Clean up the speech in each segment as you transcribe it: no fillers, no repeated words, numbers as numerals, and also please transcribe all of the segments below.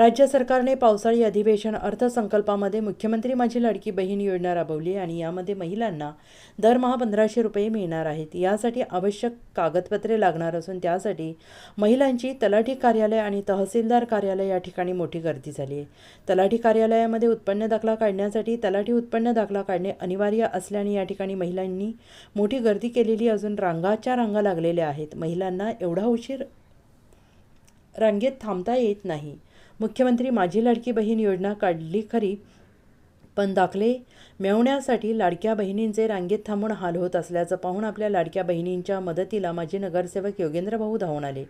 राज्य सरकारने पावसाळी अधिवेशन अर्थसंकल्पामध्ये मुख्यमंत्री माझी लाडकी बहीण योजना राबवली आणि यामध्ये महिलांना दरमहा 1,500 रुपये मिळणार आहेत। यासाठी आवश्यक कागदपत्रे लागणार असून त्यासाठी महिलांची तलाठी कार्यालय आणि तहसीलदार कार्यालय या ठिकाणी मोठी गर्दी झाली आहे। तलाठी कार्यालयामध्ये उत्पन्न दाखला काढण्यासाठी तलाठी उत्पन्न दाखला काढणे अनिवार्य असल्याने या ठिकाणी महिलांनी मोठी गर्दी केलेली असून रांगाच्या रांगा लागलेल्या आहेत। महिलांना एवढा उशीर रांगेत थांबता येत नाही। मुख्यमंत्री माझी लाडकी बहीण योजना काढली खरी, पण दाखले मिळवण्यासाठी लाडक्या बहिणींचे रांगेत थांबून हाल होत असल्याचं पाहून आपल्या लाडक्या बहिणींच्या मदतीला माजी नगरसेवक योगेंद्र भाऊ धावून आले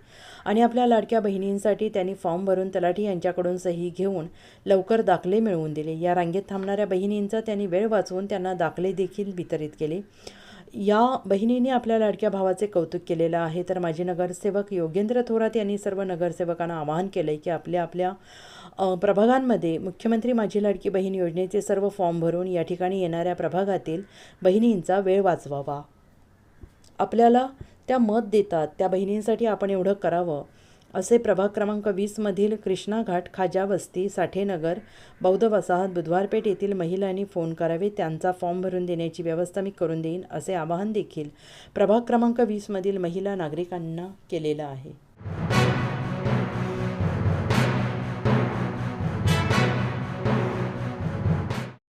आणि आपल्या लाडक्या बहिणींसाठी त्यांनी फॉर्म भरून तलाठी यांच्याकडून सही घेऊन लवकर दाखले मिळवून दिले। या रांगेत थांबणाऱ्या बहिणींचा त्यांनी वेळ वाचवून त्यांना दाखले देखील वितरित केले। या बहिणींनी आपल्या लाडक्या भावाचे कौतुक केलेलं आहे। तर माजी नगरसेवक योगेंद्र थोरात यांनी सर्व नगरसेवकांना आवाहन केले की आपल्या प्रभागांमध्ये मुख्यमंत्री माझी लाडकी बहीण योजनेचे सर्व फॉर्म भरून या ठिकाणी येणाऱ्या प्रभागातील बहिणींचा वेळ वाचवावा। आपल्याला त्या मत देतात, त्या बहिणींसाठी आपण एवढं करावं असे प्रभाग क्रमांक 20 मधील कृष्णा घाट, खाजा वस्ती, साठेनगर, बौद्ध वसाहत, बुधवारपेठ येथील महिलांनी फोन करावे। त्यांचा फॉर्म भरून देण्याची व्यवस्था मी करून देईन असे आवाहन देखील प्रभाग क्रमांक 20 मधील महिला नागरिकांना केलेलं आहे।